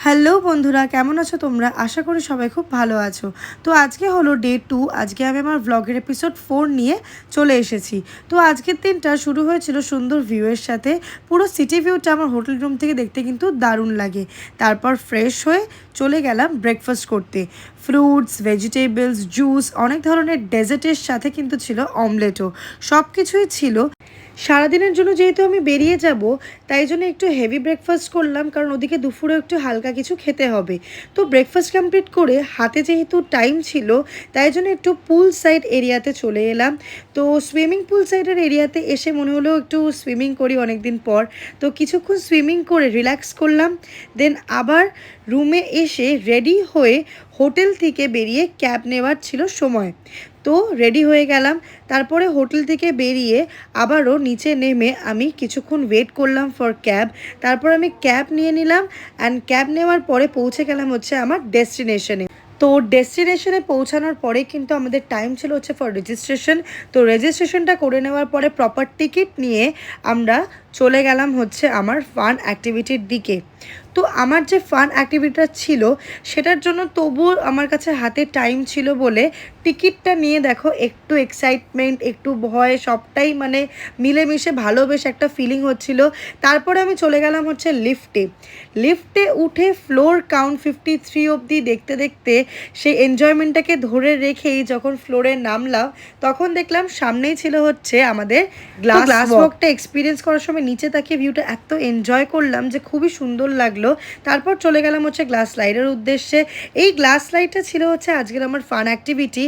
Hello বন্ধুরা, কেমন আছো তোমরা? আশা করি সবাই খুব ভালো আছো। তো আজকে হলো ডে 2। আজকে আমি আমার ব্লগের এপিসোড 4 নিয়ে চলে এসেছি। তো আজকের দিনটা শুরু হয়েছিল সুন্দর ভিউয়ের সাথে। পুরো সিটি ভিউটা আমার হোটেল রুম থেকে দেখতে কিন্তু দারুণ লাগে। তারপর ফ্রেশ হয়ে চলে গেলাম ব্রেকফাস্ট করতে। ফ্রুটস, ভেজিটেবলস, জুস, অনেক ধরনের ডেজার্টের সাথে কিন্তু ছিল অমলেটও। সব কিছুই ছিল। সারাদিনের জন্য যেহেতু আমি বেরিয়ে যাব, তাই জন্য একটু হেভি ব্রেকফাস্ট করলাম, কারণ ওদিকে দুপুরে একটু হালকা কিছু খেতে হবে। তো ব্রেকফাস্ট কমপ্লিট করে হাতে যেহেতু টাইম ছিল, তাই জন্য একটু পুল সাইড এরিয়াতে চলে এলাম। তো সুইমিং পুল সাইডের এরিয়াতে এসে মনে হলো একটু সুইমিং করি অনেক দিন পর। তো কিছুক্ষণ সুইমিং করে রিল্যাক্স করলাম। দেন আবার রুমে এসে রেডি হয়ে হোটেল থেকে বেরিয়ে ক্যাব নেওয়ার ছিল সময়। তো রেডি হয়ে গেলাম। তারপরে হোটেল থেকে বেরিয়ে আবারও নিচে নেমে আমি কিছুক্ষণ ওয়েট করলাম ফর ক্যাব। তারপর আমি ক্যাব নিয়ে নিলাম অ্যান্ড ক্যাব নেওয়ার পরে পৌঁছে গেলাম হচ্ছে আমার ডেস্টিনেশনে। তো ডেস্টিনেশনে পৌঁছানোর পরে কিন্তু আমাদের টাইম ছিল হচ্ছে ফর রেজিস্ট্রেশন। তো রেজিস্ট্রেশনটা করে নেওয়ার পরে প্রপার টিকিট নিয়ে আমরা চলে গেলাম হচ্ছে আমার ফান অ্যাক্টিভিটির দিকে। তো আমার যে ফান অ্যাক্টিভিটিটা ছিল সেটার জন্য তবুও আমার কাছে হাতে টাইম ছিল বলে টিকিটটা নিয়ে দেখো একটু এক্সাইটমেন্ট, একটু ভয়, সবটাই মানে মিলেমিশে ভালো বেশ একটা ফিলিং হচ্ছিল। তারপরে আমি চলে গেলাম হচ্ছে লিফটে। লিফটে উঠে ফ্লোর কাউন্ট 53 অবধি দেখতে দেখতে সেই এনজয়মেন্টটাকে ধরে রেখেই যখন ফ্লোরে নামলাম, তখন দেখলাম সামনেই ছিল হচ্ছে আমাদের গ্লাস ওয়াকটা এক্সপিরিয়েন্স করার সময় নিচে তাকিয়ে ভিউটা এত এনজয় করলাম যে খুবই সুন্দর লাগলো। তারপর চলে গেলাম হচ্ছে গ্লাস স্লাইডের উদ্দেশ্যে। এই গ্লাস স্লাইডটা ছিল হচ্ছে আজকের আমার ফান অ্যাক্টিভিটি।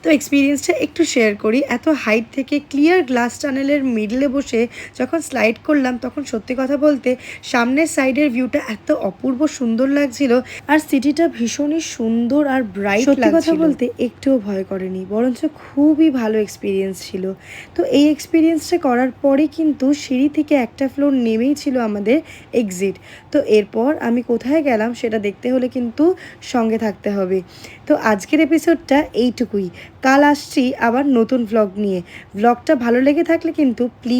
তো এক্সপিরিয়েন্সটা একটু শেয়ার করি। এত হাইট থেকে ক্লিয়ার গ্লাস টানেলের মিডলে বসে যখন স্লাইড করলাম, তখন সত্যি কথা বলতে সামনের সাইডের ভিউটা এত অপূর্ব সুন্দর লাগছিল, আর সিটিটা ভীষণই সুন্দর আর ব্রাইট লাগছিল। সত্যি কথা বলতে একটুও ভয় করেনি, বরঞ্চ খুবই ভালো এক্সপিরিয়েন্স ছিল। তো এই এক্সপিরিয়েন্সটা করার পরে কিন্তু সিঁড়ি থেকে একটা ফ্লোর নেমেই ছিল আমাদের এক্সিট। তো এরপর আমি কোথায় গেলাম সেটা দেখতে হলে কিন্তু সঙ্গে থাকতে হবে। তো আজকের এপিসোডটা এইটুকুই। কাল আসছি আবার নতুন ভ্লগ নিয়ে। ভ্লগটা ভালো লেগে থাকলে কিন্তু প্লিজ